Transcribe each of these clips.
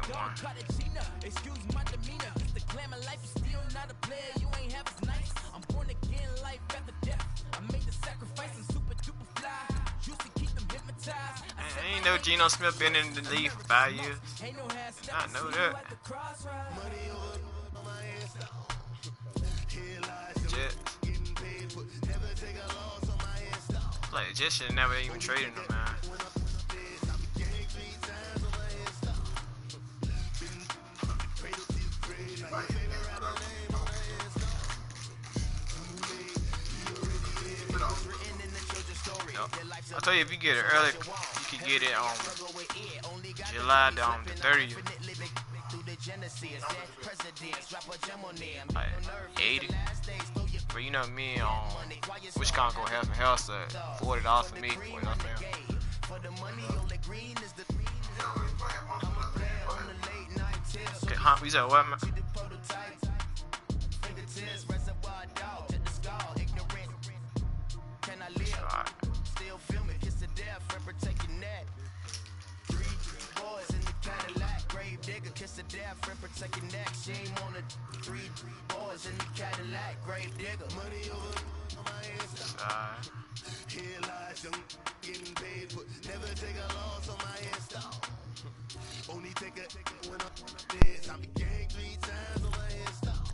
one. Excuse my demeanor. The glamour life is still not a player. You ain't half as nice. I'm born again, life after death. I made the sacrifice and super duper fly. Used to keep them hypnotized. I ain't know Geno Smith been in the league for 5 years. I know that. Jets. Like the Jets should never even traded him, man. I'll tell you, if you get it early, you can get it on July the 30th. Like 80. But you know me, which kind gonna have some health set? $40 for me, $40 for him. Okay, huh? You said what, man? Kiss the death friend, protect your neck. Shame on the 3 boys in the Cadillac. Grave digger. Money over my head. Here lies young, getting paid, but never take a loss on my hairstyle. Only take a when I'm dead. I be gang 3 times on my hairstyle.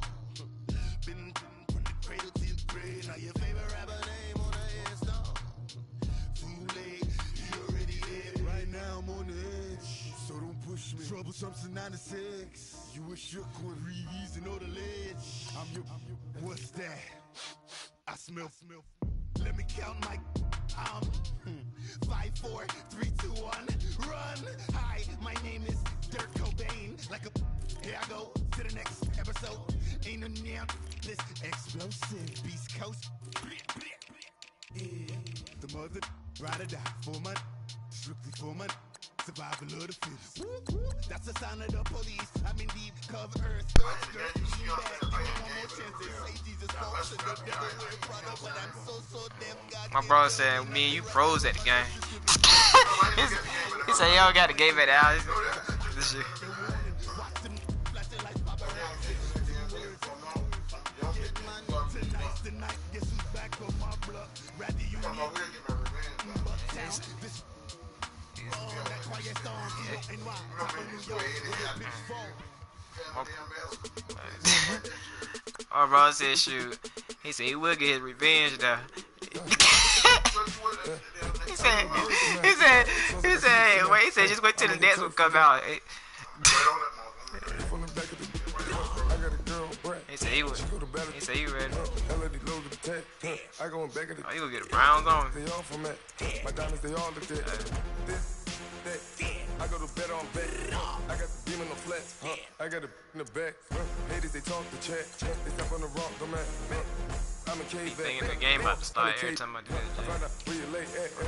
Been from the cradle to the grave. Now your favorite rapper name on the hairstyle. Too late, you already dead. Right now I'm on the edge. So don't push me. Troublesome to 96. You a shook one. Reeves and know the ledge. I'm your. What's that? I smell. Let me count my. 5, 4, 3, 2, 1. Run. Hi, my name is Dirk Cobain. Like a. Here I go to the next episode. Ain't no damn this explosive Beast Coast. Yeah. The mother ride or die for my. Strictly for my. Survival of the fittest. That's the sign of the police. I'm in deep cover earth. My brother said, me and you pros at the game. He said, y'all got the game at the house. This shit. My brother said, shoot. He said he will get his revenge though. he said, just wait till the next one come out. He said he would. He said he ready. Oh, you gonna get the Browns on? My diamonds, they all look good. I go to bed on bed. I got the demon on flat. I got it in the back. Haters, they talk the chat. They step on the rock, don't man. I'm a cave back. Thinking the game about to start every time I do that.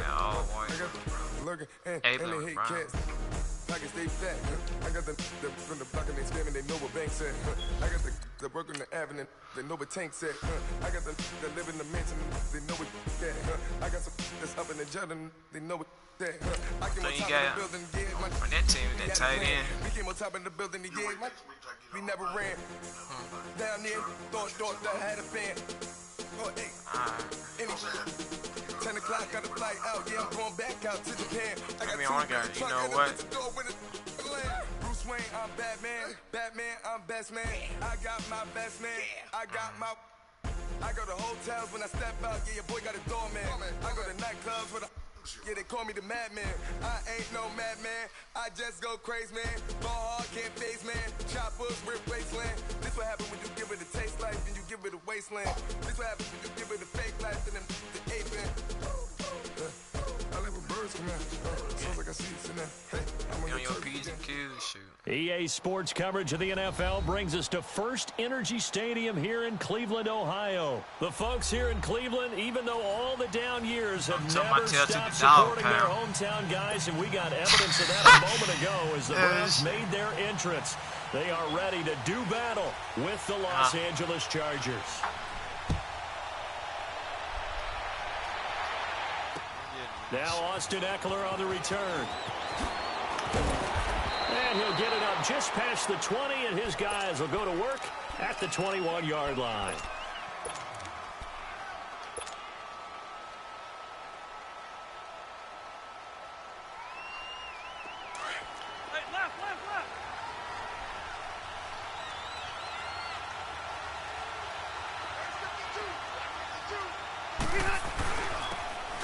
Oh, boy. And they hate cats. Pockets stay fat. I got the from the block and they scamming, they know what banks at. I got the work on the avenue, they know what tanks at. I got the live in the mansion, they know what that. I got some that's up in the Jordan, they know what that. I came on top of the building, yeah. On that team, that tight end. We came on top of the building, yeah. We never ran. Down there, thought that had a fan. Oh, hey. 10 o'clock, got a flight out. Yeah, I'm going back out to Japan. I got you know what? Bruce Wayne, I'm Batman. Batman, I'm best man. I got my best man. I go to hotels when I step out. Yeah, your boy got a doorman. I go to nightclubs with a. Yeah, they call me the madman. I ain't no madman. I just go crazy, man. Ball hard, can't face, man. Choppers, rip wasteland. This what happen when you give it a taste life and you give it a wasteland. This what happen when you give it a fake life and then the ape man. I like when birds come out. Sounds like I see it in there. Hey, I'm on your P's and Q's, shoot. EA Sports coverage of the NFL brings us to First Energy Stadium here in Cleveland, Ohio. The folks here in Cleveland, even though all the down years have never stopped supporting their hometown guys, and we got evidence of that a moment ago as the Browns made their entrance. They are ready to do battle with the Los Angeles Chargers. Now Austin Eckler on the return. And he'll get it up just past the 20, and his guys will go to work at the 21-yard line.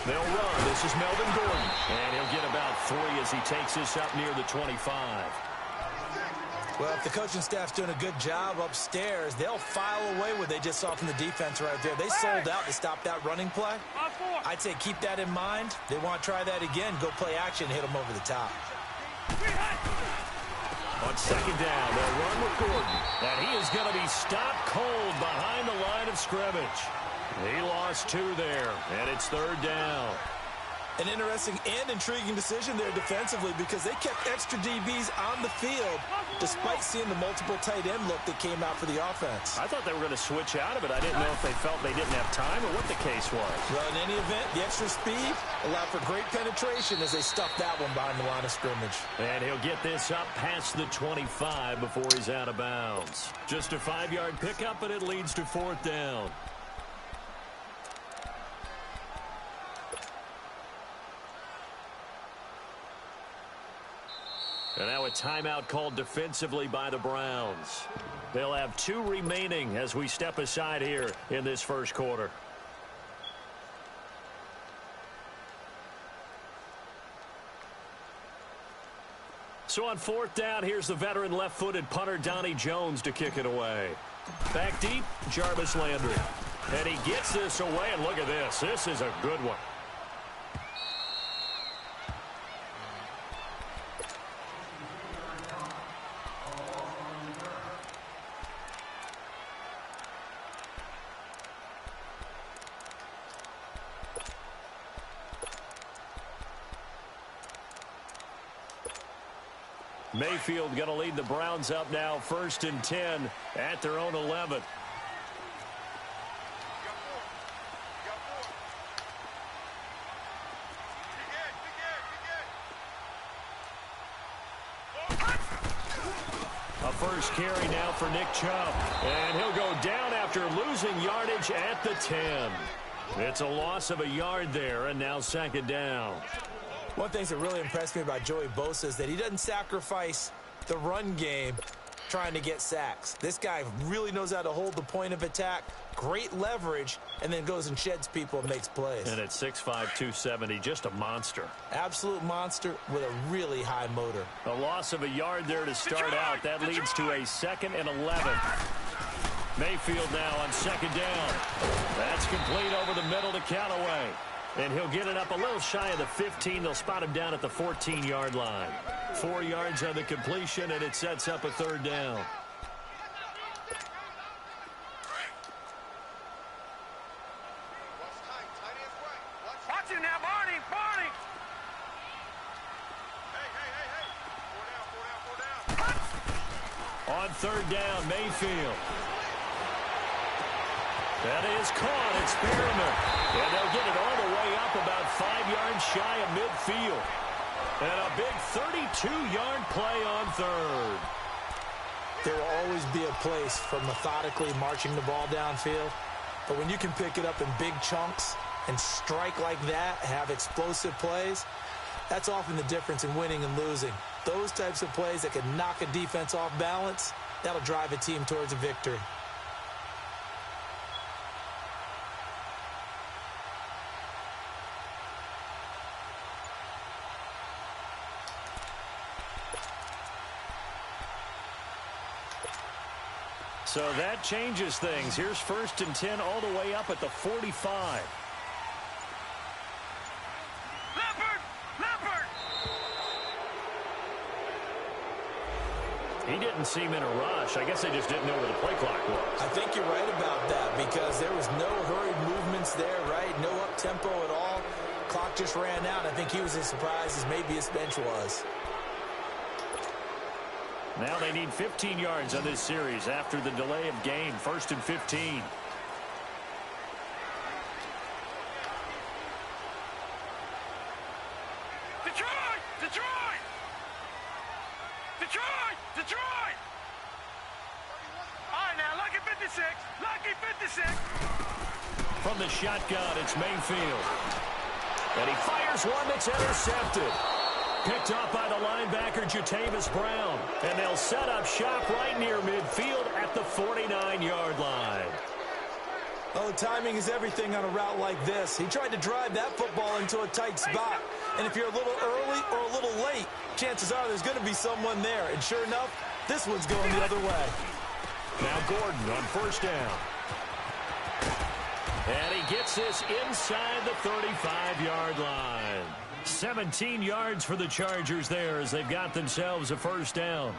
They'll run. This is Melvin Gordon. And he'll get about 3 as he takes this up near the 25. Well, if the coaching staff's doing a good job upstairs, they'll file away what they just saw from the defense right there. They sold out to stop that running play. I'd say keep that in mind. They want to try that again. Go play action and hit them over the top. On second down, they'll run with Gordon. And he is going to be stopped cold behind the line of scrimmage. He lost 2 there, and it's third down. An interesting and intriguing decision there defensively because they kept extra DBs on the field despite seeing the multiple tight end look that came out for the offense. I thought they were going to switch out of it. I didn't know if they felt they didn't have time or what the case was. Well, in any event, the extra speed allowed for great penetration as they stuffed that one behind the line of scrimmage. And he'll get this up past the 25 before he's out of bounds. Just a 5-yard pickup, and it leads to fourth down. And now a timeout called defensively by the Browns. They'll have 2 remaining as we step aside here in this first quarter. So on fourth down, here's the veteran left-footed punter Donnie Jones to kick it away. Back deep, Jarvis Landry. And he gets this away, and look at this. This is a good one. Mayfield going to lead the Browns up now, 1st and 10 at their own 11. A first carry now for Nick Chubb. And he'll go down after losing yardage at the 10. It's a loss of a yard there, and now second down. One thing that really impressed me about Joey Bosa is that he doesn't sacrifice the run game trying to get sacks. This guy really knows how to hold the point of attack, great leverage, and then goes and sheds people and makes plays. And at 6'5", 270, just a monster. Absolute monster with a really high motor. A loss of a yard there to start out. That leads to a 2nd and 11. Mayfield now on second down. That's complete over the middle to Callaway. And he'll get it up a little shy of the 15. They'll spot him down at the 14-yard line. 4 yards on the completion, and it sets up a third down. Watch him now, Barney! Barney! Hey! On third down, Mayfield. That is caught. It's Perriman. And they'll get it all the way up about 5 yards shy of midfield. And a big 32-yard play on third. There will always be a place for methodically marching the ball downfield. But when you can pick it up in big chunks and strike like that, have explosive plays, that's often the difference in winning and losing. Those types of plays that can knock a defense off balance, that'll drive a team towards a victory. So that changes things. Here's 1st and 10 all the way up at the 45. He didn't seem in a rush. I guess they just didn't know where the play clock was. I think you're right about that because there was no hurried movements there, right? No up-tempo at all. Clock just ran out. I think he was as surprised as maybe his bench was. Now they need 15 yards on this series after the delay of game. 1st and 15. Detroit! Detroit! Detroit! Detroit! All right, now, lucky 56. Lucky 56. From the shotgun, it's Mayfield. And he fires one that's intercepted. Picked up by the linebacker, Jatavis Brown. And they'll set up shop right near midfield at the 49-yard line. Oh, timing is everything on a route like this. He tried to drive that football into a tight spot. And if you're a little early or a little late, chances are there's going to be someone there. And sure enough, this one's going the other way. Now Gordon on first down. And he gets this inside the 35-yard line. 17 yards for the Chargers there as they've got themselves a first down.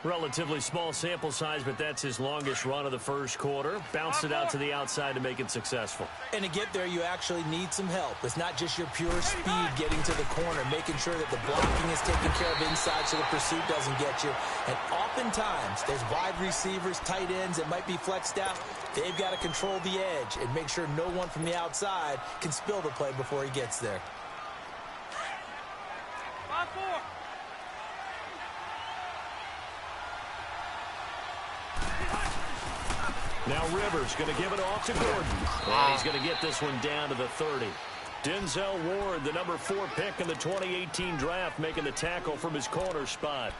Relatively small sample size, but that's his longest run of the first quarter. Bounced it out to the outside to make it successful. And to get there, you actually need some help. It's not just your pure speed getting to the corner, making sure that the blocking is taken care of inside so the pursuit doesn't get you. And oftentimes, there's wide receivers, tight ends that might be flexed out. They've got to control the edge and make sure no one from the outside can spill the play before he gets there. 5-4. Now Rivers going to give it off to Gordon. And he's going to get this one down to the 30. Denzel Ward, the number 4 pick in the 2018 draft, making the tackle from his corner spot.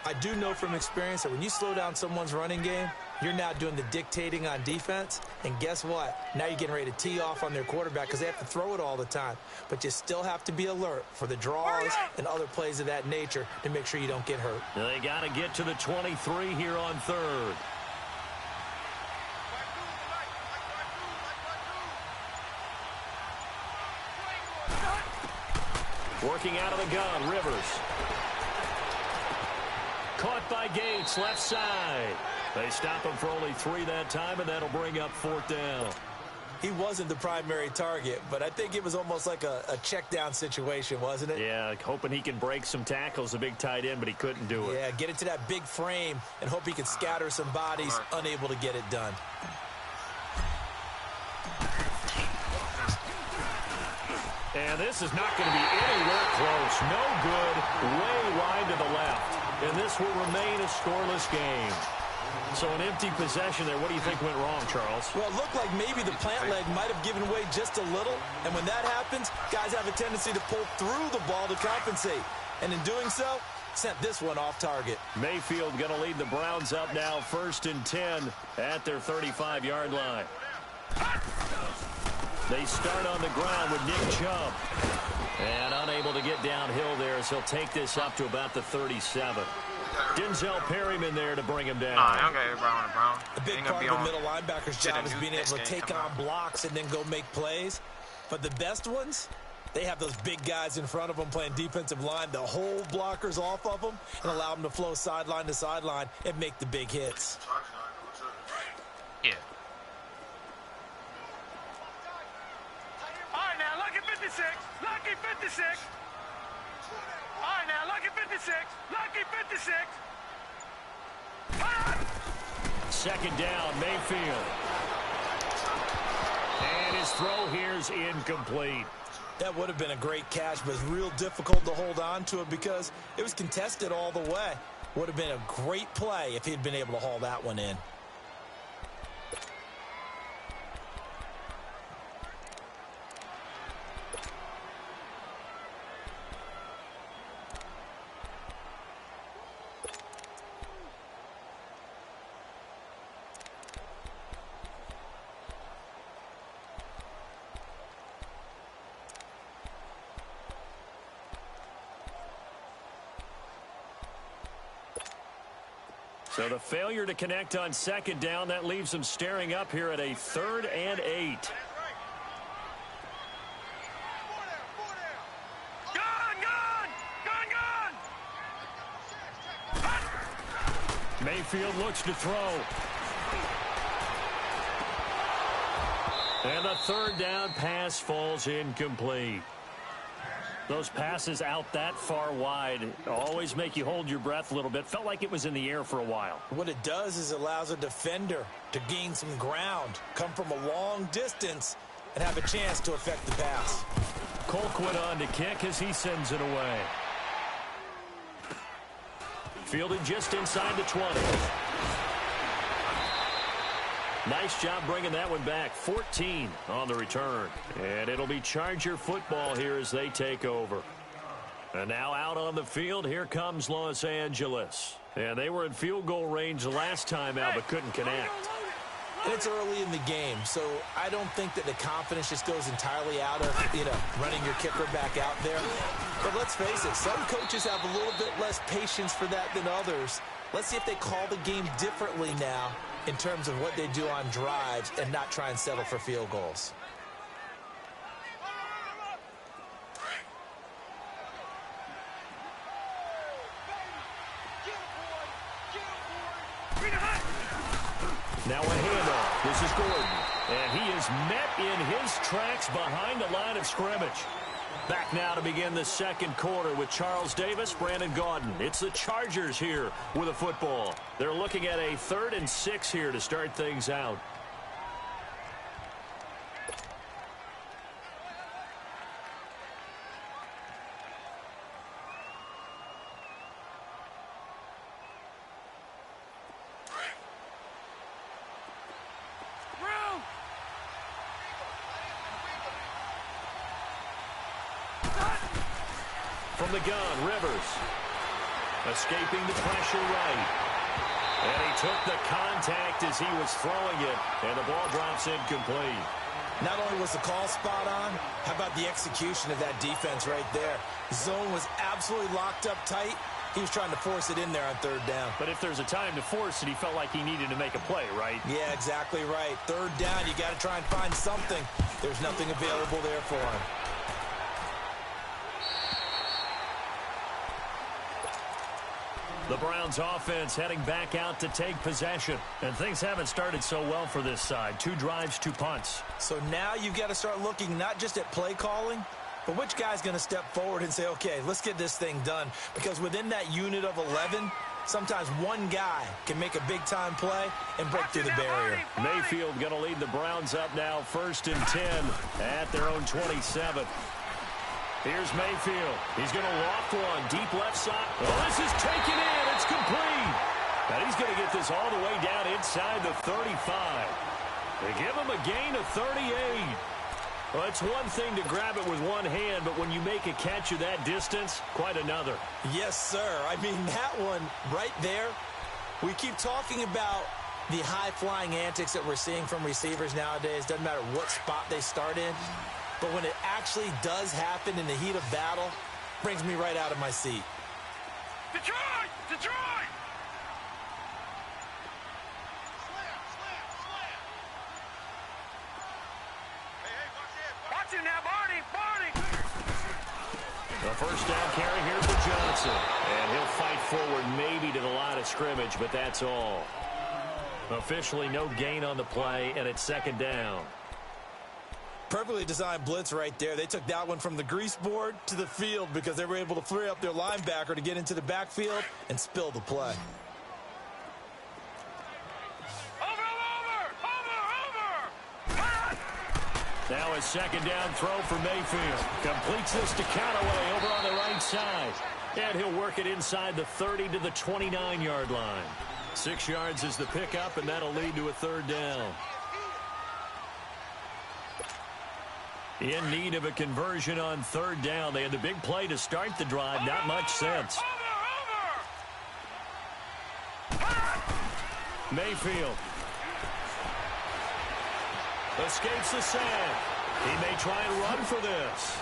I do know from experience that when you slow down someone's running game, you're now doing the dictating on defense. And guess what? Now you're getting ready to tee off on their quarterback because they have to throw it all the time. But you still have to be alert for the draws and other plays of that nature to make sure you don't get hurt. They got to get to the 23 here on third. Working out of the gun, Rivers. Caught by Gates, left side. They stop him for only 3 that time, and that'll bring up 4th down. He wasn't the primary target, but I think it was almost like a check down situation, wasn't it? Yeah, hoping he can break some tackles, a big tight end, but he couldn't do it. Yeah, get into that big frame and hope he can scatter some bodies, unable to get it done. And this is not going to be anywhere close. No good, way wide to the left. And this will remain a scoreless game. So an empty possession there. What do you think went wrong, Charles? Well, it looked like maybe the plant leg might have given way just a little. And when that happens, guys have a tendency to pull through the ball to compensate. And in doing so, sent this one off target. Mayfield going to lead the Browns up now 1st and 10 at their 35-yard line. They start on the ground with Nick Chubb. And unable to get downhill there as he'll take this up to about the 37. Denzel Perryman there to bring him down. A big part of the middle linebacker's job is being able to take on blocks and then go make plays. But the best ones, they have those big guys in front of them playing defensive line to hold blockers off of them and allow them to flow sideline to sideline and make the big hits. Yeah. All right, now, lucky 56. Lucky 56. All right, now, lucky 56. Lucky 56. Second down, Mayfield. And his throw here's incomplete. That would have been a great catch, but it's real difficult to hold on to it because it was contested all the way. Would have been a great play if he'd been able to haul that one in. So the failure to connect on second down, that leaves them staring up here at a 3rd and 8. Mayfield looks to throw. And the 3rd down pass falls incomplete. Those passes out that far wide always make you hold your breath a little bit. Felt like it was in the air for a while. What it does is it allows a defender to gain some ground, come from a long distance, and have a chance to affect the pass. Colquitt on to kick as he sends it away. Fielded just inside the 20. Nice job bringing that one back. 14 on the return. And it'll be Charger football here as they take over. And now out on the field, here comes Los Angeles. And they were in field goal range the last time out, but couldn't connect. And it's early in the game, so I don't think that the confidence just goes entirely out of, running your kicker back out there. But let's face it, some coaches have a little bit less patience for that than others. Let's see if they call the game differently now in terms of what they do on drives and not try and settle for field goals. Now a handoff. This is Gordon. And he is met in his tracks behind the line of scrimmage. Back now to begin the second quarter with Charles Davis, Brandon Gaudin. It's the Chargers here with a football. They're looking at a 3rd and 6 here to start things out. From the gun, Rivers. Escaping the pressure right. And he took the contact as he was throwing it. And the ball drops incomplete. Not only was the call spot on, how about the execution of that defense right there? Zone was absolutely locked up tight. He was trying to force it in there on 3rd down. But if there's a time to force it, he felt like he needed to make a play, right? Yeah, exactly right. 3rd down, you got to try and find something. There's nothing available there for him. The Browns offense heading back out to take possession. And things haven't started so well for this side. 2 drives, 2 punts. So now you've got to start looking not just at play calling, but which guy's going to step forward and say, okay, let's get this thing done. Because within that unit of 11, sometimes one guy can make a big-time play and break through the barrier. Mayfield going to lead the Browns up now 1st and 10 at their own 27. Here's Mayfield. He's going to loft one. Deep left side. Oh, this is taken in. It's complete. And he's going to get this all the way down inside the 35. They give him a gain of 38. Well, it's one thing to grab it with one hand, but when you make a catch of that distance, quite another. Yes, sir. I mean, that one right there, we keep talking about the high-flying antics that we're seeing from receivers nowadays. Doesn't matter what spot they start in. But when it actually does happen in the heat of battle, brings me right out of my seat. Detroit! Detroit! Watch it now, Barney! Barney! The first down carry here for Johnson. And he'll fight forward maybe to the line of scrimmage, but that's all. Officially no gain on the play, and it's 2nd down. Perfectly designed blitz right there. They took that one from the grease board to the field because they were able to free up their linebacker to get into the backfield and spill the play. Now a 2nd down throw for Mayfield. Completes this to Callaway over on the right side. And he'll work it inside the 30 to the 29-yard line. 6 yards is the pickup, and that'll lead to a 3rd down. In need of a conversion on 3rd down. They had the big play to start the drive. Not much sense. Mayfield escapes the sack. He may try and run for this.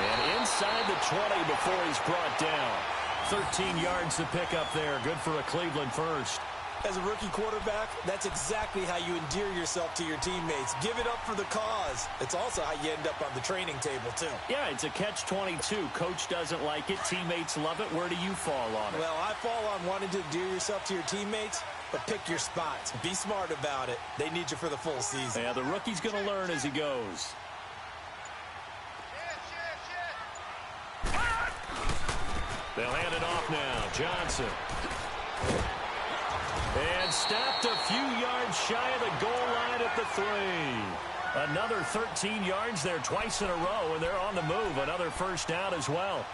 And inside the 20 before he's brought down. 13 yards to pick up there. Good for a Cleveland first. As a rookie quarterback, that's exactly how you endear yourself to your teammates. Give it up for the cause. It's also how you end up on the training table, too. Yeah, it's a catch-22. Coach doesn't like it. Teammates love it. Where do you fall on it? Well, I fall on wanting to endear yourself to your teammates, but pick your spots. Be smart about it. They need you for the full season. Yeah, the rookie's going to learn as he goes. They'll hand it off now. Johnson. And stopped a few yards shy of the goal line at the 3. Another 13 yards there twice in a row, and they're on the move. Another first down as well.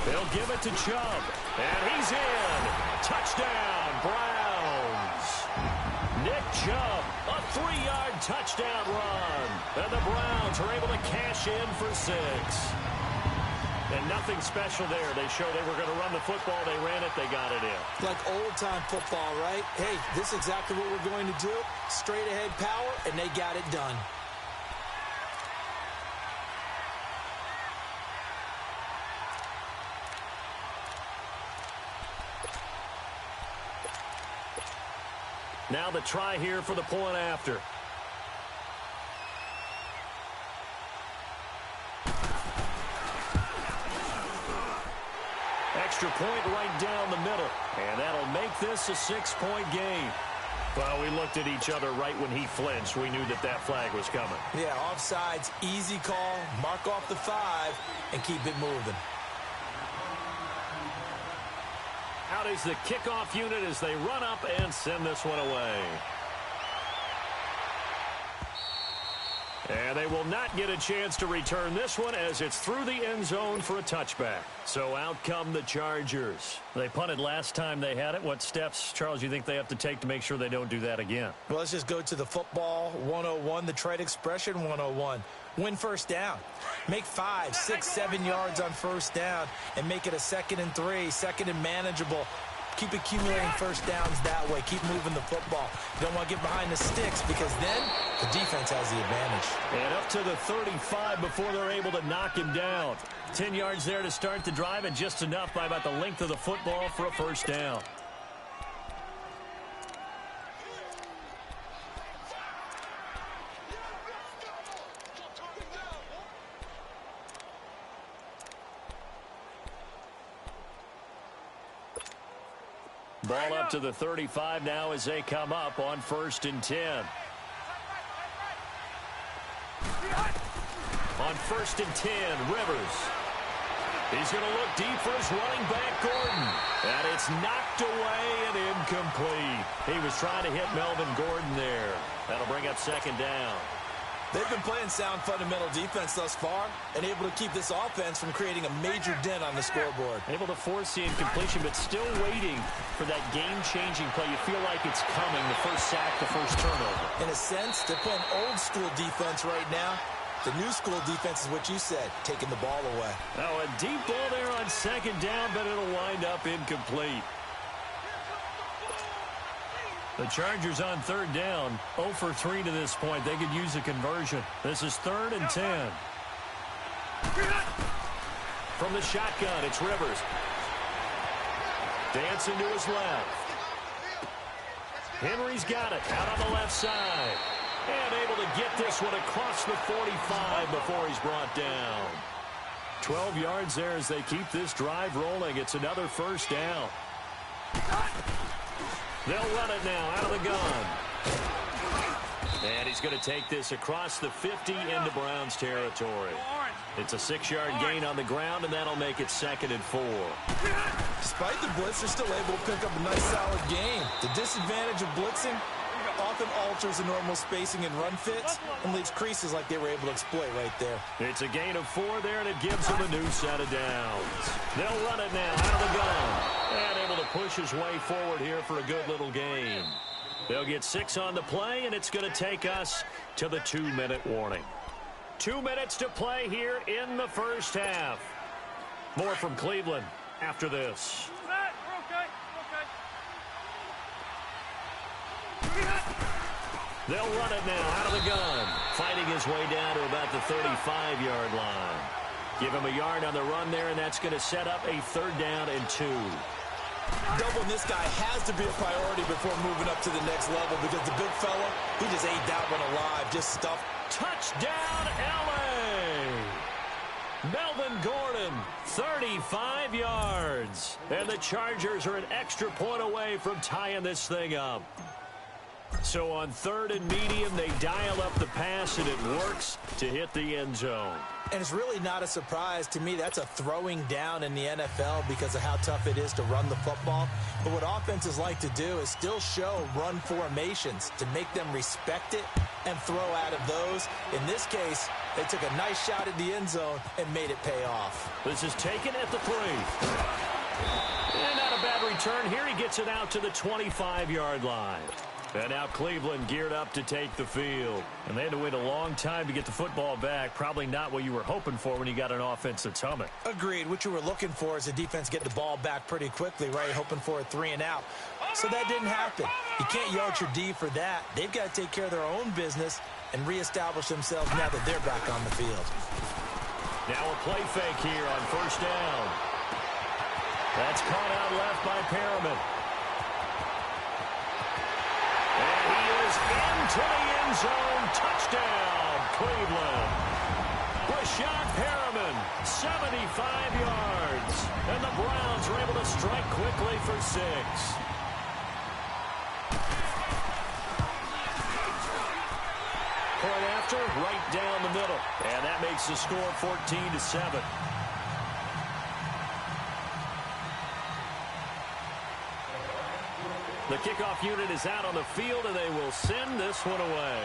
They'll give it to Chubb. And he's in. Touchdown, Browns. Nick Chubb, a 3-yard touchdown run. And the Browns are able to cash in for 6. And nothing special there. They showed they were going to run the football. They ran it. They got it in. Like old-time football, right? Hey, this is exactly what we're going to do. Straight-ahead power, and they got it done. Now the try here for the point after. Extra point right down the middle. And that'll make this a 6-point game. Well, we looked at each other right when he flinched. We knew that that flag was coming. Yeah, offsides, easy call, mark off the 5, and keep it moving. Out is the kickoff unit as they run up and send this one away. And they will not get a chance to return this one as it's through the end zone for a touchback. So out come the Chargers. They punted last time they had it. What steps, Charles, you think they have to take to make sure they don't do that again? Well, let's just go to the football 101, the trade expression 101. Win first down. Make 5, 6, 7 yards on first down and make it a 2nd and 3, 2nd and manageable. Keep accumulating first downs that way. Keep moving the football. You don't want to get behind the sticks because then the defense has the advantage. And up to the 35 before they're able to knock him down. 10 yards there to start the drive and just enough by about the length of the football for a first down. Ball up to the 35 now as they come up on 1st and 10. On 1st and 10, Rivers. He's going to look deep for his running back, Gordon. And it's knocked away and incomplete. He was trying to hit Melvin Gordon there. That'll bring up 2nd down. They've been playing sound fundamental defense thus far and able to keep this offense from creating a major dent on the scoreboard. Able to force the incompletion, but still waiting for that game-changing play. You feel like it's coming, the first sack, the first turnover. In a sense, they're playing old-school defense right now. The new school defense is what you said, taking the ball away. Now a deep ball there on 2nd down, but it'll wind up incomplete. The Chargers on 3rd down, 0 for 3 to this point. They could use a conversion. This is 3rd and 10. From the shotgun, it's Rivers. Dancing to his left. Henry's got it out on the left side. And able to get this one across the 45 before he's brought down. 12 yards there as they keep this drive rolling. It's another first down. They'll run it now out of the gun. And he's going to take this across the 50 into Browns territory. It's a 6-yard gain on the ground, and that'll make it 2nd and 4. Despite the blitz, they're still able to pick up a nice, solid gain. The disadvantage of blitzing often alters the normal spacing and run fits and leaves creases like they were able to exploit right there. It's a gain of 4 there, and it gives them a new set of downs. They'll run it now out of the gun. And able to push his way forward here for a good little gain. They'll get 6 on the play, and it's going to take us to the 2-minute warning. 2 minutes to play here in the first half. More from Cleveland after this. They'll run it now out of the gun. Fighting his way down to about the 35-yard line. Give him a yard on the run there, and that's going to set up a 3rd down and 2. Doubling this guy has to be a priority before moving up to the next level because the big fella, he just ate that one alive, just stuffed. Touchdown, L.A. Melvin Gordon, 35 yards. And the Chargers are an extra point away from tying this thing up. So on 3rd and medium, they dial up the pass, and it works to hit the end zone. And it's really not a surprise to me. That's a throwing down in the NFL because of how tough it is to run the football. But what offenses like to do is still show run formations to make them respect it and throw out of those. In this case, they took a nice shot at the end zone and made it pay off. This is taken at the 3. And not a bad return here. He gets it out to the 25-yard line. And now Cleveland geared up to take the field. And they had to wait a long time to get the football back. Probably not what you were hoping for when you got an offense that's humming. Agreed. What you were looking for is the defense get the ball back pretty quickly, right? Hoping for a 3 and out. So that didn't happen. You can't yell at your D for that. They've got to take care of their own business and reestablish themselves now that they're back on the field. Now a play fake here on 1st down. That's caught out left by Perriman. And he is into the end zone. Touchdown, Cleveland. Rashad Perriman, 75 yards. And the Browns are able to strike quickly for 6. Point after, right down the middle. And that makes the score 14-7. The kickoff unit is out on the field, and they will send this one away.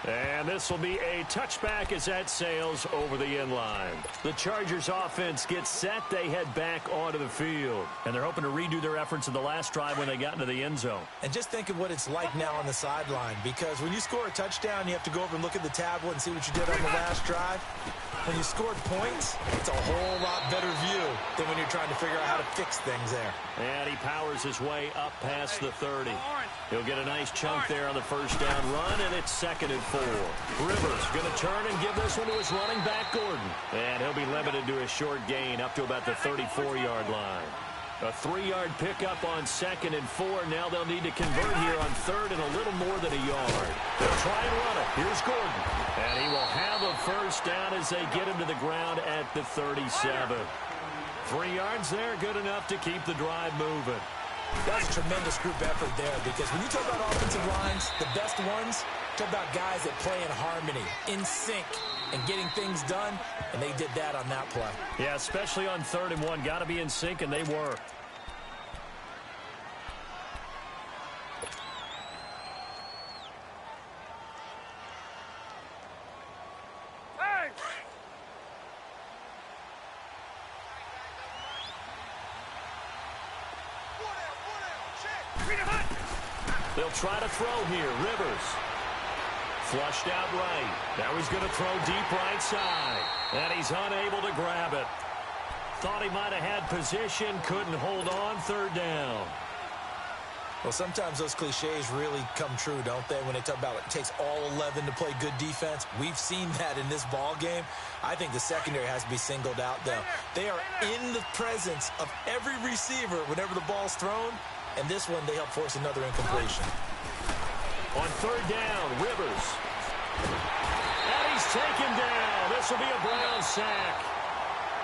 And this will be a touchback as that sails over the end line. The Chargers offense gets set. They head back onto the field. And they're hoping to redo their efforts in the last drive when they got into the end zone. And just think of what it's like now on the sideline. Because when you score a touchdown, you have to go over and look at the tablet and see what you did on the last drive. When you scored points, it's a whole lot better view than when you're trying to figure out how to fix things there. And he powers his way up past the 30. He'll get a nice chunk there on the 1st down run, and it's 2nd and 4. Rivers going to turn and give this one to his running back, Gordon. And he'll be limited to a short gain up to about the 34-yard line. A 3-yard pickup on 2nd and 4. Now they'll need to convert here on 3rd and a little more than a yard. They'll try and run it. Here's Gordon. And he will have a 1st down as they get him to the ground at the 37. 3 yards there, good enough to keep the drive moving. That's a tremendous group effort there because when you talk about offensive lines, the best ones, talk about guys that play in harmony, in sync, and getting things done, and they did that on that play. Yeah, especially on 3rd and 1. Got to be in sync, and they were. They'll try to throw here. Rivers. Flushed out right. Now he's going to throw deep right side. And he's unable to grab it. Thought he might have had position. Couldn't hold on. 3rd down. Well, sometimes those cliches really come true, don't they? When they talk about it takes all 11 to play good defense. We've seen that in this ball game. I think the secondary has to be singled out, though. They are in the presence of every receiver whenever the ball's thrown. And this one, they help force another incompletion. On 3rd down, Rivers. And he's taken down. This will be a Browns sack.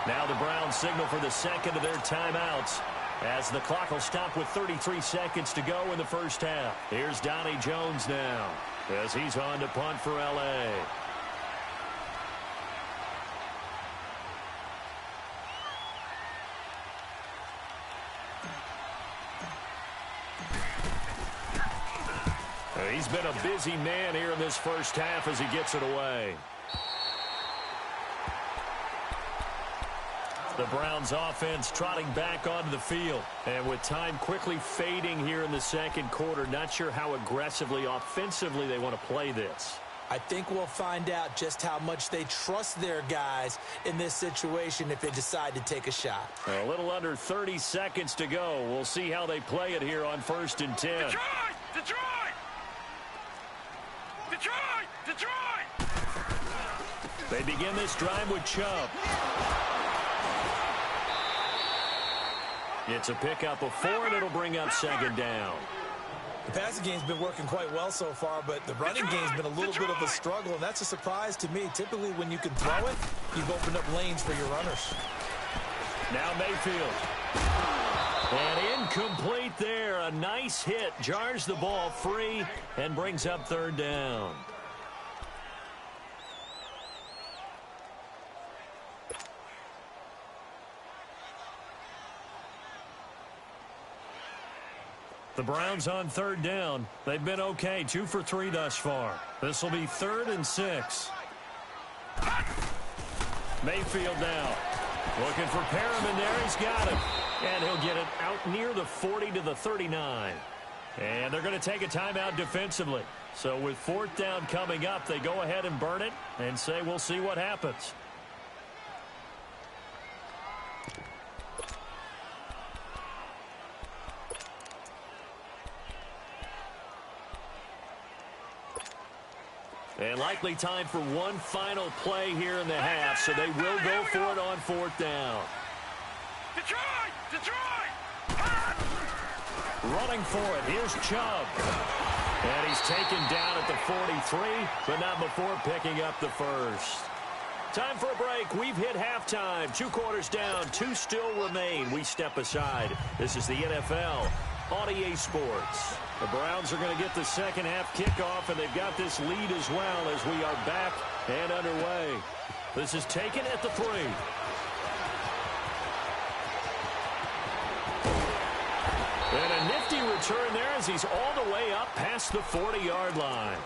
Now the Browns signal for the 2nd of their timeouts as the clock will stop with 33 seconds to go in the 1st half. Here's Donnie Jones now as he's on to punt for L.A. He's been a busy man here in this 1st half as he gets it away. The Browns offense trotting back onto the field. And with time quickly fading here in the 2nd quarter, not sure how aggressively, offensively they want to play this. I think we'll find out just how much they trust their guys in this situation if they decide to take a shot. A little under 30 seconds to go. We'll see how they play it here on 1st and 10. Detroit! Detroit! Detroit! Detroit! They begin this drive with Chubb. It's a pickup of 4, and it'll bring up 2nd down. The passing game's been working quite well so far, but the running game's been a little bit of a struggle, and that's a surprise to me. Typically, when you can throw it, you've opened up lanes for your runners. Now Mayfield. And Incomplete there. A nice hit. Jars the ball free and brings up third down. The Browns on third down. They've been okay. 2 for 3 thus far. This will be 3rd and 6. Mayfield now. Looking for Perriman there. He's got him. And he'll get it out near the 40 to the 39. And they're going to take a timeout defensively. So with 4th down coming up, they go ahead and burn it and say we'll see what happens. And likely time for one final play here in the half, so they will go for it on 4th down. Detroit! Detroit! Running for it, here's Chubb. And he's taken down at the 43, but not before picking up the first. Time for a break. We've hit halftime. 2 quarters down, 2 still remain. We step aside. This is the NFL on EA Sports. The Browns are going to get the second half kickoff, and they've got this lead as well as we are back and underway. This is taken at the 3. And a nifty return there as he's all the way up past the 40-yard line.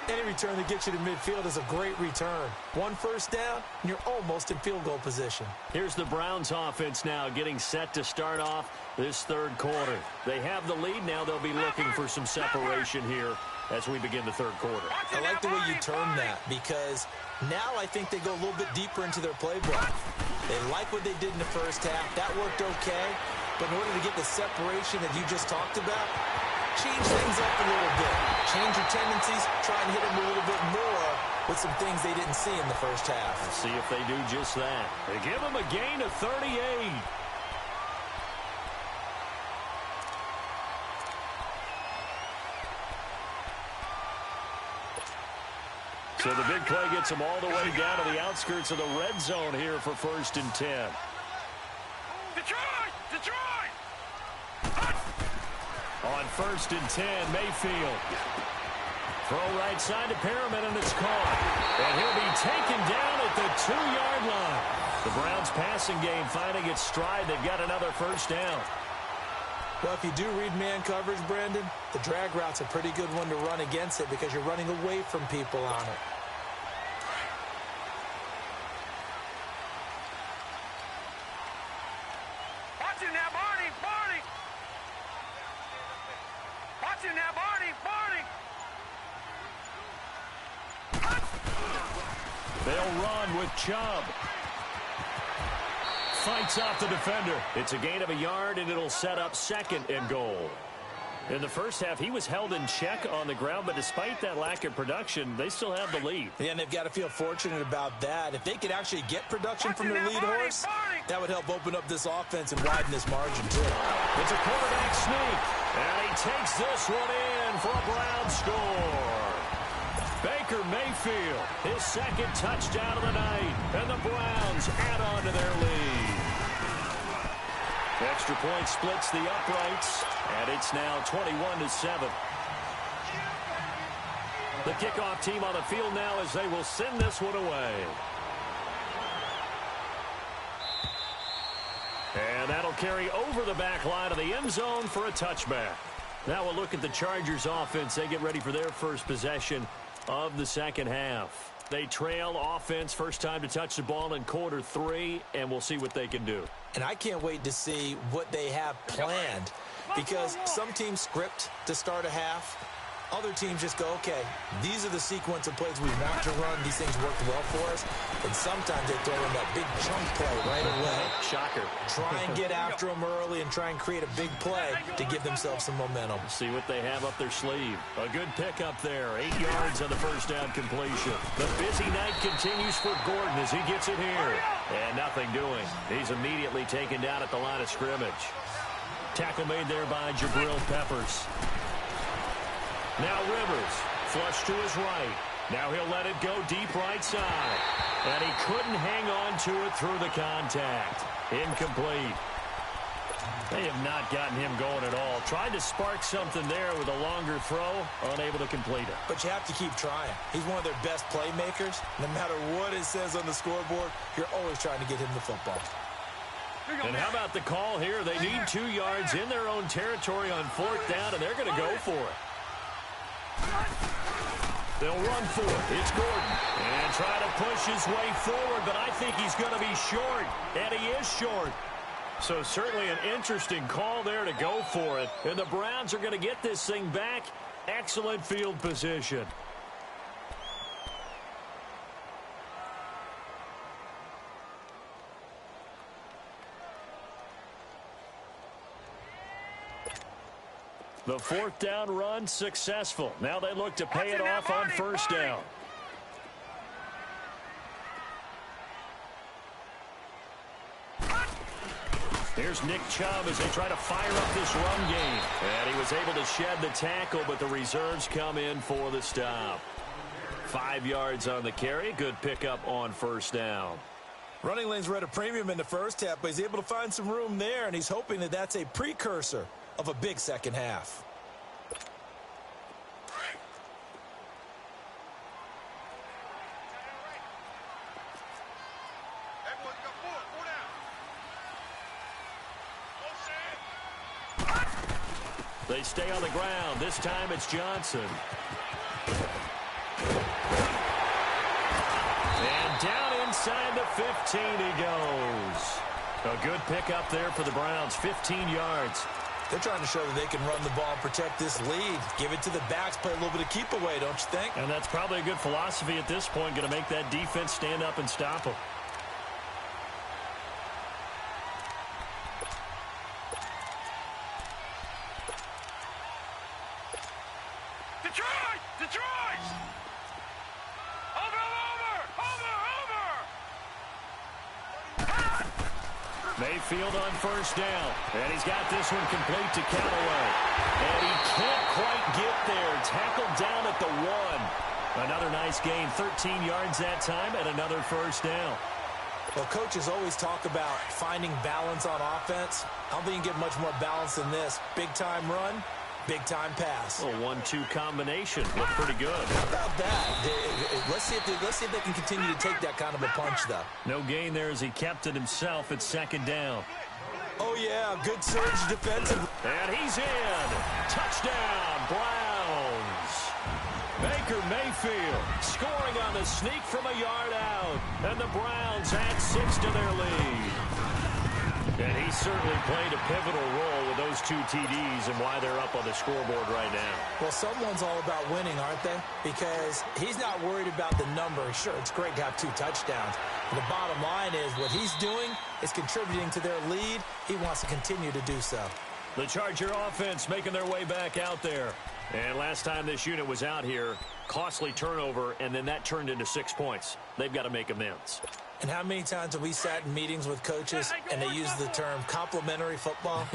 Any return that gets you to midfield is a great return. 1 first down, and you're almost in field goal position. Here's the Browns offense now getting set to start off this 3rd quarter. They have the lead now. They'll be looking for some separation here as we begin the 3rd quarter. I like the way you term that because now I think they go a little bit deeper into their playbook. They like what they did in the first half. That worked okay. But in order to get the separation that you just talked about, change things up a little bit. Change your tendencies. Try and hit them a little bit more with some things they didn't see in the first half. Let's see if they do just that. They give them a gain of 38. So the big play gets them all the way down to the outskirts of the red zone here for 1st and 10. Detroit! Detroit! On 1st and 10, Mayfield. Throw right side to Perriman, and it's caught. And he'll be taken down at the 2-yard line. The Browns passing game finding its stride. They've got another 1st down. Well, if you do read man coverage, Brandon, the drag route's a pretty good one to run against it because you're running away from people on it. Watching now, Barney! Barney! Watching now, Barney! Barney! They'll run with Chubb. Fights off the defender. It's a gain of a yard, and it'll set up 2nd and goal. In the first half, he was held in check on the ground, but despite that lack of production, they still have the lead. Yeah, and they've got to feel fortunate about that. If they could actually get production from their lead horse, that would help open up this offense and widen this margin, too. It's a quarterback sneak, and he takes this one in for a Brown score. Baker Mayfield, his 2nd touchdown of the night, and the Browns add on to their lead. Extra point splits the uprights, and it's now 21-7. The kickoff team on the field now as they will send this one away. And that'll carry over the back line of the end zone for a touchback. Now we'll look at the Chargers offense. They get ready for their first possession of the 2nd half. They trail offense, first time to touch the ball in quarter 3, and we'll see what they can do. And I can't wait to see what they have planned because some teams script to start a half. Other teams just go, okay, these are the sequence of plays we want to run. These things worked well for us. And sometimes they throw in that big chunk play right away. Shocker. Try and get after them early and try and create a big play to give themselves some momentum. See what they have up their sleeve. A good pickup there. 8 yards on the first down completion. The busy night continues for Gordon as he gets it here. And nothing doing. He's immediately taken down at the line of scrimmage. Tackle made there by Jabril Peppers. Now Rivers, flush to his right. Now he'll let it go deep right side. And he couldn't hang on to it through the contact. Incomplete. They have not gotten him going at all. Tried to spark something there with a longer throw, unable to complete it. But you have to keep trying. He's one of their best playmakers. No matter what it says on the scoreboard, you're always trying to get him the football. And how about the call here? They need 2 yards in their own territory on 4th down, and they're going to go for it. They'll run for it. It's Gordon. And try to push his way forward, but I think he's going to be short. And he is short. So certainly an interesting call there to go for it. And the Browns are going to get this thing back. Excellent field position. The 4th down run successful. Now they look to pay it off on 1st down. Here's Nick Chubb as they try to fire up this run game. And he was able to shed the tackle, but the reserves come in for the stop. 5 yards on the carry. Good pickup on 1st down. Running lanes were at a premium in the first half, but he's able to find some room there, and he's hoping that that's a precursor of a big second half. They stay on the ground. This time it's Johnson. And down inside the 15 he goes. A good pickup there for the Browns, 15 yards. They're trying to show that they can run the ball and protect this lead. Give it to the backs, play a little bit of keep away, don't you think? And that's probably a good philosophy at this point, going to make that defense stand up and stop them. Mayfield on 1st down. And he's got this one complete to Callaway. And he can't quite get there. Tackled down at the 1. Another nice gain. 13 yards that time and another 1st down. Well, coaches always talk about finding balance on offense. I don't think you can get much more balance than this. Big-time run, big-time pass. A 1-2 combination. Looked pretty good. How about that? Let's see if they can continue to take that kind of a punch, though. No gain there as he kept it himself at 2nd down. Oh, yeah, good surge defensively. And he's in. Touchdown, Browns. Baker Mayfield scoring on the sneak from a yard out. And the Browns add 6 to their lead. And he certainly played a pivotal role with those 2 TDs and why they're up on the scoreboard right now. Well, someone's all about winning, aren't they? Because he's not worried about the number. Sure, it's great to have 2 touchdowns. But the bottom line is what he's doing is contributing to their lead. He wants to continue to do so. The Charger offense making their way back out there. And last time this unit was out here, costly turnover, and then that turned into 6 points. They've got to make amends. And how many times have we sat in meetings with coaches and they use the term complementary football?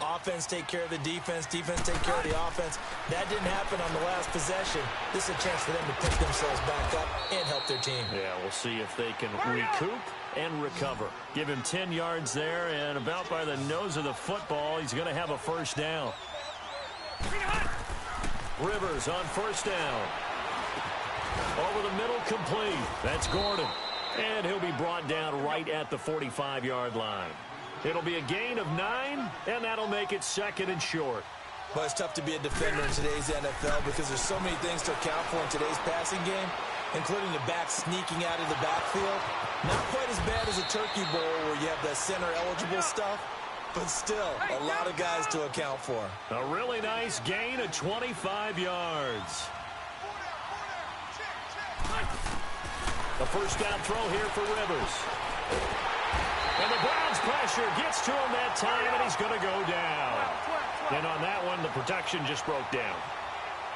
Offense take care of the defense, defense take care of the offense. That didn't happen on the last possession. This is a chance for them to pick themselves back up and help their team. Yeah, we'll see if they can recoup and recover. Give him 10 yards there, and about by the nose of the football, he's going to have a 1st down. Rivers on 1st down. Over the middle, complete. That's Gordon. And he'll be brought down right at the 45-yard line. It'll be a gain of 9, and that'll make it 2nd and short. Well, it's tough to be a defender in today's NFL because there's so many things to account for in today's passing game, including the back sneaking out of the backfield. Not quite as bad as a turkey bowl where you have the center-eligible stuff, but still a lot of guys to account for. A really nice gain of 25 yards. The 1st down throw here for Rivers. And the Browns pressure gets to him that time, and he's going to go down. And on that one, the protection just broke down.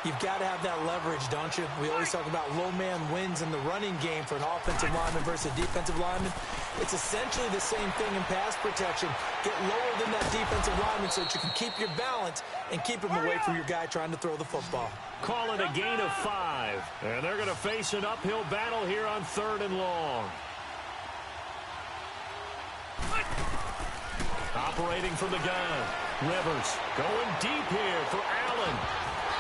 You've got to have that leverage, don't you? We always talk about low man wins in the running game for an offensive lineman versus a defensive lineman. It's essentially the same thing in pass protection. Get lower than that defensive lineman so that you can keep your balance and keep him away from your guy trying to throw the football. Call it a gain of 5. And they're going to face an uphill battle here on 3rd and long. Operating from the gun. Rivers going deep here for Allen.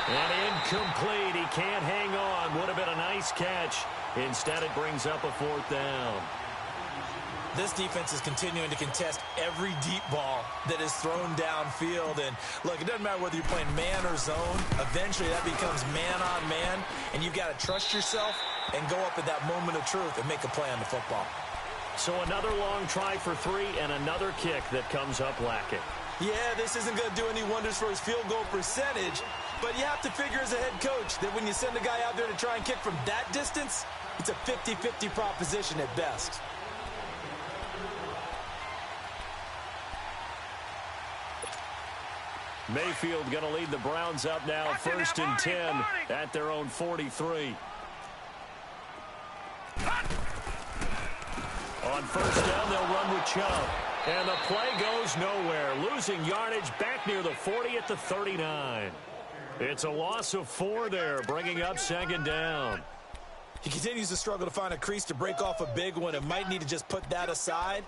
And incomplete. He can't hang on. Would have been a nice catch. Instead, it brings up a 4th down. This defense is continuing to contest every deep ball that is thrown downfield. And, look, it doesn't matter whether you're playing man or zone. Eventually, that becomes man on man. And you've got to trust yourself and go up at that moment of truth and make a play on the football. So another long try for 3 and another kick that comes up lacking. Yeah, this isn't going to do any wonders for his field goal percentage. But you have to figure as a head coach that when you send a guy out there to try and kick from that distance, it's a 50-50 proposition at best. Mayfield going to lead the Browns up now, 1st and 10 at their own 43. On 1st down, they'll run with Chubb. And the play goes nowhere. Losing yardage back near the 40 at the 39. It's a loss of 4 there, bringing up 2nd down. He continues to struggle to find a crease to break off a big one and might need to just put that aside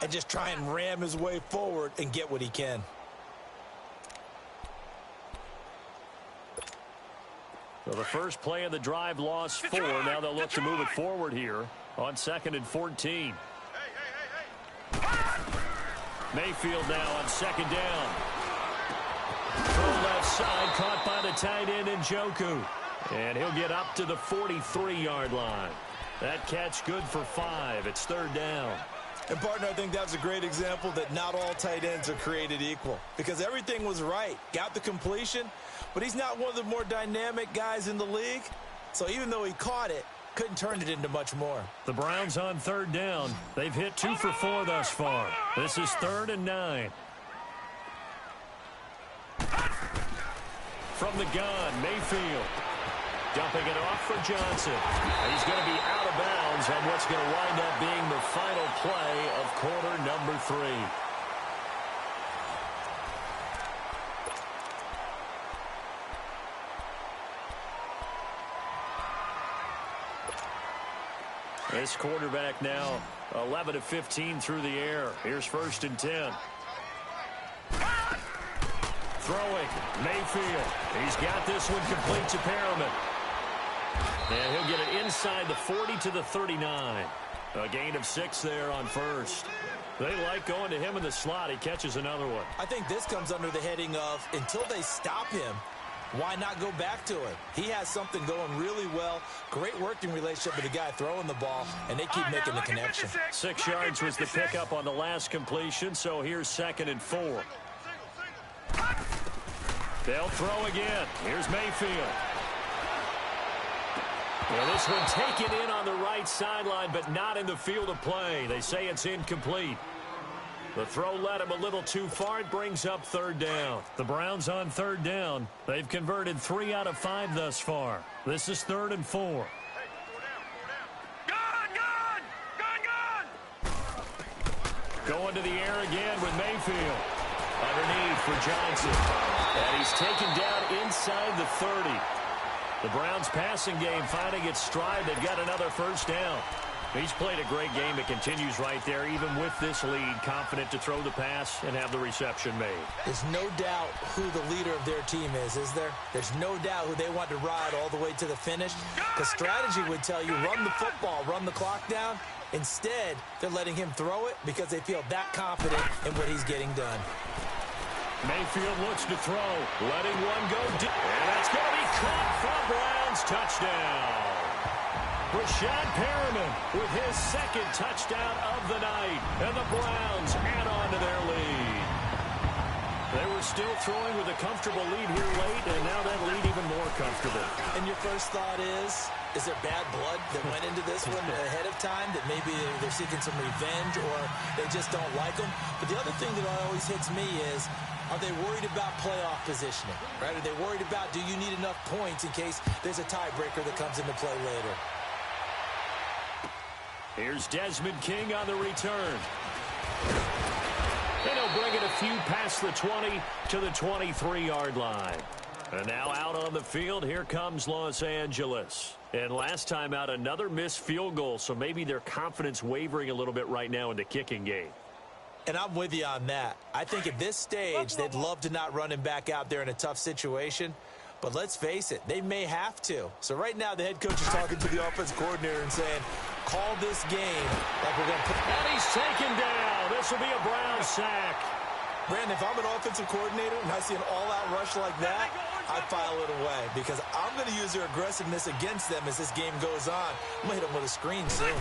and just try and ram his way forward and get what he can. So the first play of the drive lost 4. Now they'll look to move it forward here on 2nd and 14. Mayfield now on 2nd down. Throw left side, caught by the tight end Njoku. And he'll get up to the 43-yard line. That catch good for 5. It's 3rd down. And, partner, I think that was a great example that not all tight ends are created equal. Because everything was right. Got the completion, but he's not one of the more dynamic guys in the league. So even though he caught it, couldn't turn it into much more. The Browns on 3rd down. They've hit 2 for 4 thus far. This is 3rd and 9. From the gun, Mayfield. Dumping it off for Johnson. He's going to be out of bounds on what's going to wind up being the final play of quarter number 3. This quarterback now 11 of 15 through the air. Here's 1st and 10. Throwing, Mayfield. He's got this one complete to Perriman. And he'll get it inside the 40 to the 39. A gain of 6 there on 1st. They like going to him in the slot. He catches another one. I think this comes under the heading of until they stop him, why not go back to it? He has something going really well. Great working relationship with the guy throwing the ball, and they keep making the connection. 6 yards was the pickup on the last completion, so here's 2nd and 4. They'll throw again. Here's Mayfield. Well, this one taken in on the right sideline, but not in the field of play. They say it's incomplete. The throw led him a little too far. It brings up 3rd down. The Browns on 3rd down. They've converted 3 out of 5 thus far. This is 3rd and 4. Going to the air again with Mayfield. Underneath for Johnson. And he's taken down inside the 30. The Browns passing game finding its stride. They've got another 1st down. He's played a great game. It continues right there, even with this lead, confident to throw the pass and have the reception made. There's no doubt who the leader of their team is there? There's no doubt who they want to ride all the way to the finish. Because strategy would tell you, run the football, run the clock down. Instead, they're letting him throw it because they feel that confident in what he's getting done. Mayfield looks to throw, letting one go deep. And that's going to be caught for a Browns touchdown. Rashad Perriman with his 2nd touchdown of the night. And the Browns add on to their lead. They were still throwing with a comfortable lead here late, and now that lead even more comfortable. And your first thought is there bad blood that went into this one ahead of time, that maybe they're seeking some revenge or they just don't like them? But the other thing that always hits me is, are they worried about playoff positioning? Right? Are they worried about, do you need enough points in case there's a tiebreaker that comes into play later? Here's Desmond King on the return. And he'll bring it a few past the 20 to the 23-yard line. And now out on the field, here comes Los Angeles. And last time out, another missed field goal, so maybe their confidence wavering a little bit right now in the kicking game. And I'm with you on that. I think at this stage, they'd love to not run him back out there in a tough situation. But let's face it, they may have to. So right now, the head coach is talking to the offense coordinator and saying, call this game like we're going to put... And he's taken down. This will be a Brown sack. Brandon, if I'm an offensive coordinator and I see an all-out rush like that, I file it away because I'm going to use their aggressiveness against them as this game goes on. I'm going to hit them with a screen soon.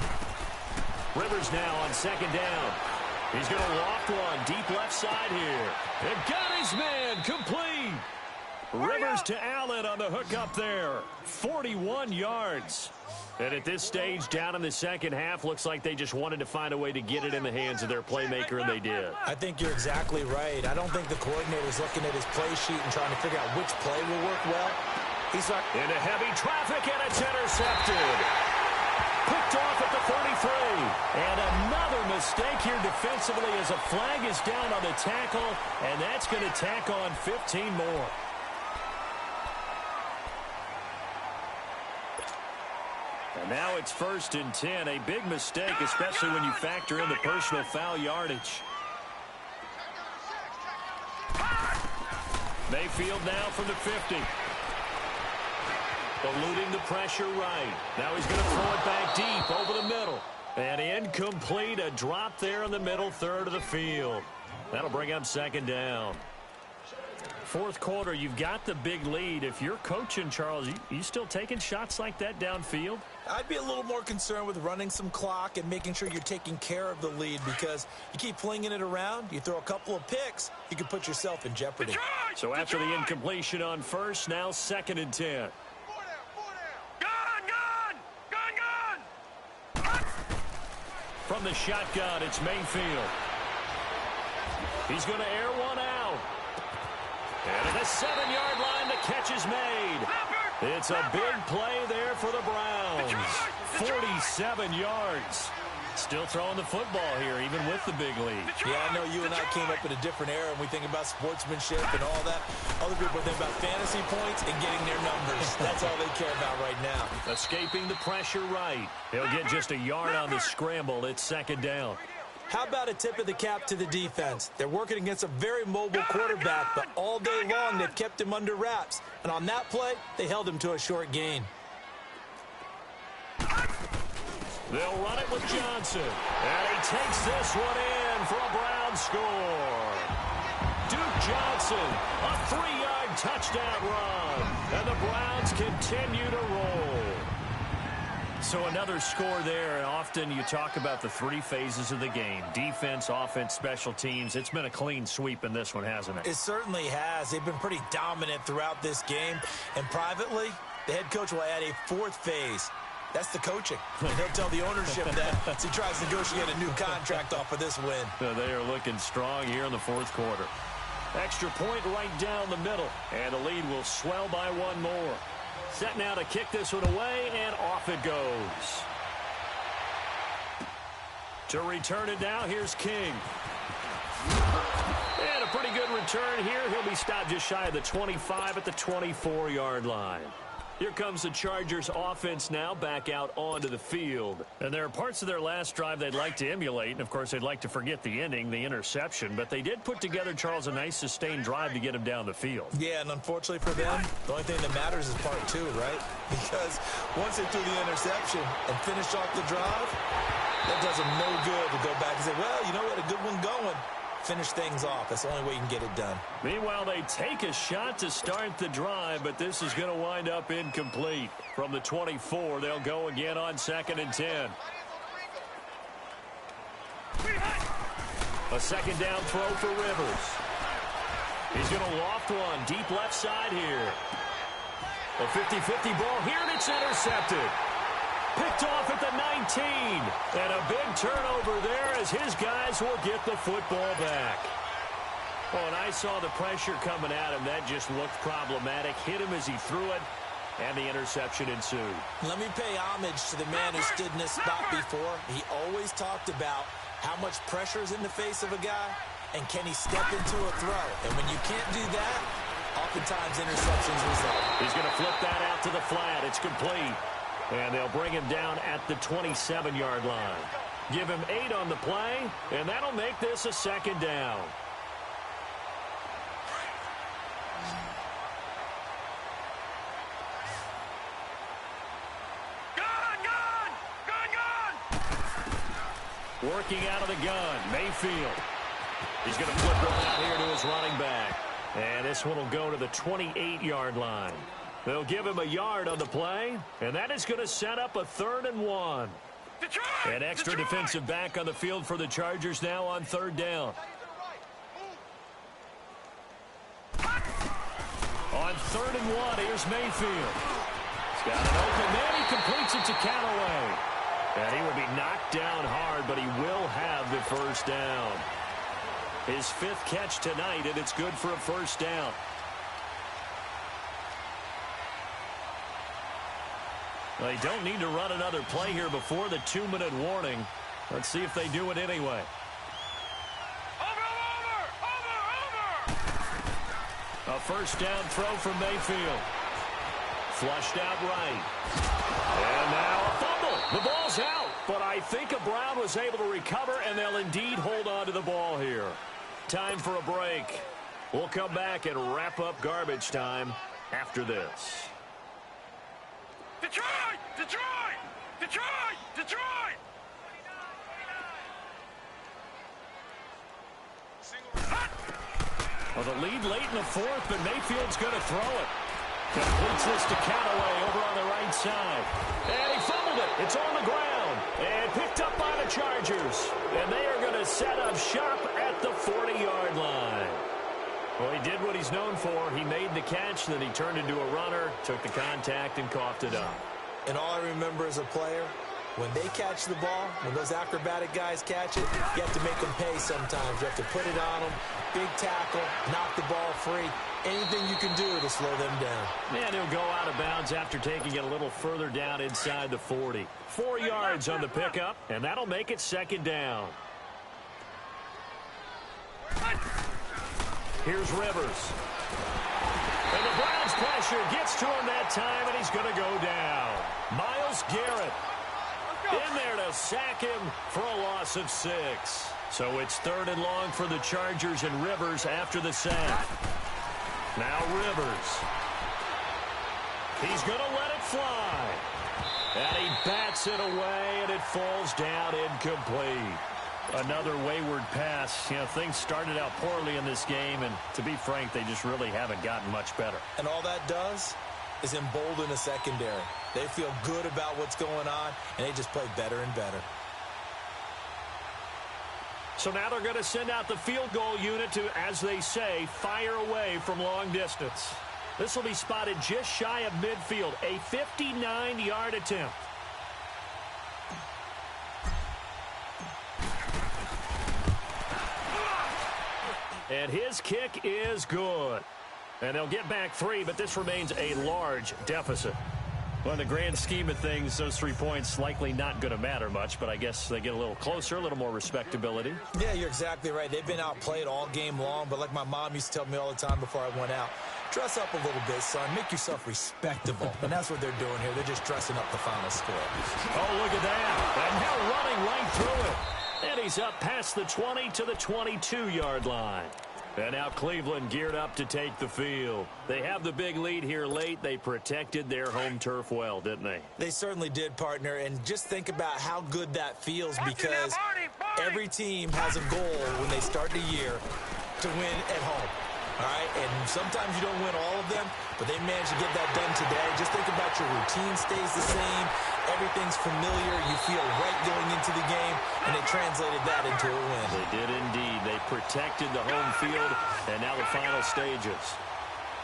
Rivers now on second down. He's going to loft one deep left side here. And got his man complete. Rivers to Allen on the hook up there. 41 yards. And at this stage, down in the second half, looks like they just wanted to find a way to get it in the hands of their playmaker, and they did. I think you're exactly right. I don't think the coordinator's looking at his play sheet and trying to figure out which play will work well. He's like, into heavy traffic, and it's intercepted. Picked off at the 33. And another mistake here defensively as a flag is down on the tackle, and that's going to tack on 15 more. And now it's 1st and 10. A big mistake, especially when you factor in the personal foul yardage. Mayfield now from the 50. Eluding the pressure right. Now he's going to throw it back deep over the middle. And incomplete, a drop there in the middle third of the field. That'll bring up 2nd down. Fourth quarter, you've got the big lead. If you're coaching, Charles, you still taking shots like that downfield? I'd be a little more concerned with running some clock and making sure you're taking care of the lead because you keep flinging it around, you throw a couple of picks, you can put yourself in jeopardy. So after the incompletion on first, now 2nd and 10. From the shotgun, it's Mayfield. He's going to air one out. And at the 7-yard line, the catch is made. It's a big play there for the Browns. 47 yards. Still throwing the football here, even with the big lead. Yeah, I know you and I came up in a different era, and we think about sportsmanship and all that. Other people think about fantasy points and getting their numbers. That's all they care about right now. Escaping the pressure right. He'll get just a yard on the scramble. It's 2nd down. How about a tip of the cap to the defense? They're working against a very mobile quarterback, but all day long they've kept him under wraps. And on that play, they held him to a short gain. They'll run it with Johnson. And he takes this one in for a Brown score. Duke Johnson, a 3-yard touchdown run. And the Browns continue to roll. So another score there. And often you talk about the 3 phases of the game. Defense, offense, special teams. It's been a clean sweep in this one, hasn't it? It certainly has. They've been pretty dominant throughout this game. And privately, the head coach will add a 4th phase. That's the coaching. And he'll tell the ownership that as he tries to negotiate a new contract off of this win. They are looking strong here in the 4th quarter. Extra point right down the middle. And the lead will swell by 1 more. Set now to kick this one away, and off it goes. To return it now, here's King. And a pretty good return here. He'll be stopped just shy of the 25 at the 24-yard line. Here comes the Chargers offense now back out onto the field. And there are parts of their last drive they'd like to emulate. And, of course, they'd like to forget the ending, the interception. But they did put together, Charles, a nice sustained drive to get him down the field. Yeah, and unfortunately for them, the only thing that matters is part 2, right? Because once they threw the interception and finished off the drive, that does them no good to go back and say, well, you know what, a good one going. Finish things off. That's the only way you can get it done. Meanwhile, they take a shot to start the drive, but this is going to wind up incomplete. From the 24, they'll go again on 2nd and 10. A 2nd down throw for Rivers. He's going to loft one deep left side here. A 50-50 ball here, and it's intercepted. Picked off at the 19. And a big turnover there as his guys will get the football back. Oh, and I saw the pressure coming at him. That just looked problematic. Hit him as he threw it, and the interception ensued. Let me pay homage to the man who stood in this spot before. He always talked about how much pressure is in the face of a guy, and can he step into a throw. And when you can't do that, oftentimes interceptions result. He's going to flip that out to the flat. It's complete. And they'll bring him down at the 27-yard line. Give him 8 on the play, and that'll make this a second down. Working out of the gun, Mayfield. He's going to flip one out here to his running back. And this one will go to the 28-yard line. They'll give him a yard on the play, and that is going to set up a 3rd and 1. An extra defensive back on the field for the Chargers now on 3rd down. On 3rd and 1, here's Mayfield. He's got an open man. He completes it to Callaway. And he will be knocked down hard, but he will have the first down. His 5th catch tonight, and it's good for a first down. They don't need to run another play here before the 2-minute warning. Let's see if they do it anyway. A first down throw from Mayfield. Flushed out right. And now a fumble. The ball's out, but I think Brown was able to recover, and they'll indeed hold on to the ball here. Time for a break. We'll come back and wrap up garbage time after this. Detroit! Detroit! Detroit! Detroit! Well, the lead late in the 4th, but Mayfield's going to throw it. Completes this to Callaway over on the right side. And he fumbled it. It's on the ground. And picked up by the Chargers. And they are going to set up shop at the 40-yard line. Well, he did what he's known for. He made the catch, then he turned into a runner, took the contact, and coughed it up. And all I remember as a player, when they catch the ball, when those acrobatic guys catch it, you have to make them pay sometimes. You have to put it on them, big tackle, knock the ball free. Anything you can do to slow them down. And he'll go out of bounds after taking it a little further down inside the 40. 4 yards on the pickup, and that'll make it second down. Here's Rivers. And the Browns pressure gets to him that time, and he's going to go down. Myles Garrett in there to sack him for a loss of 6. So it's 3rd and long for the Chargers, and Rivers after the sack. Now Rivers. He's going to let it fly. And he bats it away, and it falls down incomplete. Another wayward pass. You know, things started out poorly in this game, and to be frank, they just really haven't gotten much better. And all that does is embolden a secondary. They feel good about what's going on, and they just play better and better. So now they're going to send out the field goal unit to, as they say, fire away from long distance. This will be spotted just shy of midfield, a 59-yard attempt. And his kick is good. And they'll get back 3, but this remains a large deficit. Well, in the grand scheme of things, those 3 points likely not going to matter much, but I guess they get a little closer, a little more respectability. Yeah, you're exactly right. They've been outplayed all game long, but like my mom used to tell me all the time before I went out, dress up a little bit, son. Make yourself respectable. And that's what they're doing here. They're just dressing up the final score. Oh, look at that. And now running right through it. And he's up past the 20 to the 22-yard line. And now Cleveland geared up to take the field. They have the big lead here late. They protected their home turf well, didn't they? They certainly did, partner. And just think about how good that feels, because every team has a goal when they start the year to win at home. All right, and sometimes you don't win all of them, but they managed to get that done today. Just think about your routine stays the same. Everything's familiar. You feel right going into the game, and they translated that into a win. They did indeed. They protected the home field, and now the final stages.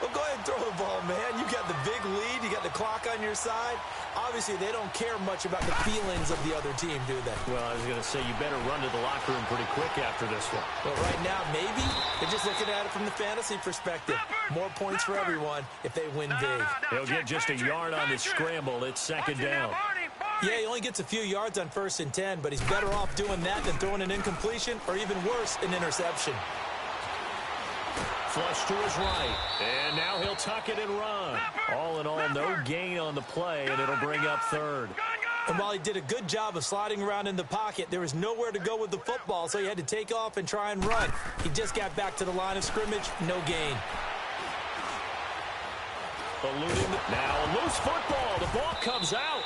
Well, go ahead and throw the ball, man. You got the big lead. You got the clock on your side. Obviously, they don't care much about the feelings of the other team, do they? Well, I was going to say, you better run to the locker room pretty quick after this one. Well, right now, maybe they're just looking at it from the fantasy perspective. More points for everyone if they win big. He'll get just a yard on the scramble. It's second down. Yeah, he only gets a few yards on 1st and 10, but he's better off doing that than throwing an incompletion, or even worse, an interception. Flush to his right, and now he'll tuck it and run. All in all, no gain on the play, and it'll bring up 3rd. And while he did a good job of sliding around in the pocket, there was nowhere to go with the football, so he had to take off and try and run. He just got back to the line of scrimmage, no gain. Now a loose football. The ball comes out.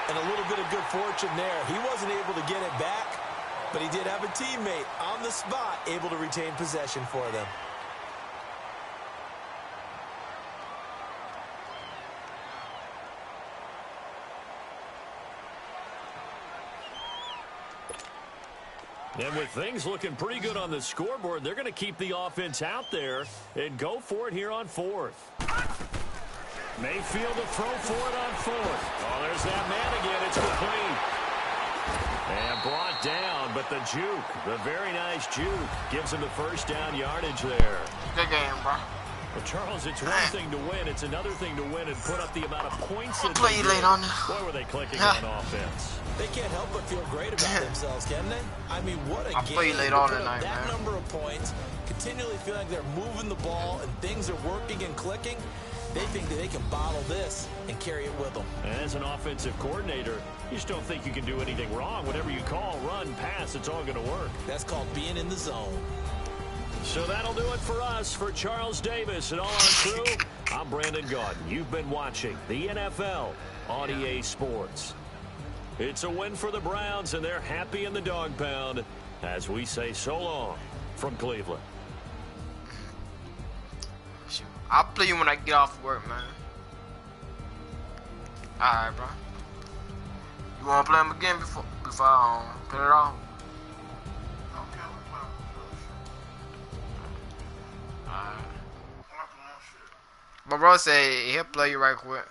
And a little bit of good fortune there. He wasn't able to get it back, but he did have a teammate on the spot able to retain possession for them. And with things looking pretty good on the scoreboard, they're going to keep the offense out there and go for it here on fourth. Mayfield to throw for it on fourth. Oh, there's that man again. It's complete. And brought down, but the juke, the very nice juke, gives him the first down yardage there. Good game, bro. Well, Charles, it's one thing to win. It's another thing to win and put up the amount of points that play they late on this. Boy, were they clicking on offense. They can't help but feel great about themselves, can they? I mean, what a game. play late to on put tonight, up that man. number of points, continually feeling like they're moving the ball and things are working and clicking. They think that they can bottle this and carry it with them. And as an offensive coordinator, you just don't think you can do anything wrong. Whatever you call, run, pass, it's all going to work. That's called being in the zone. So that'll do it for us. For Charles Davis and all our crew, I'm Brandon Gaudin. You've been watching the NFL on EA Sports. It's a win for the Browns, and they're happy in the dog pound as we say so long from Cleveland. I'll play you when I get off work, man. Alright, bro. You wanna play him again before I put it off? Alright. My bro said he'll play you right quick.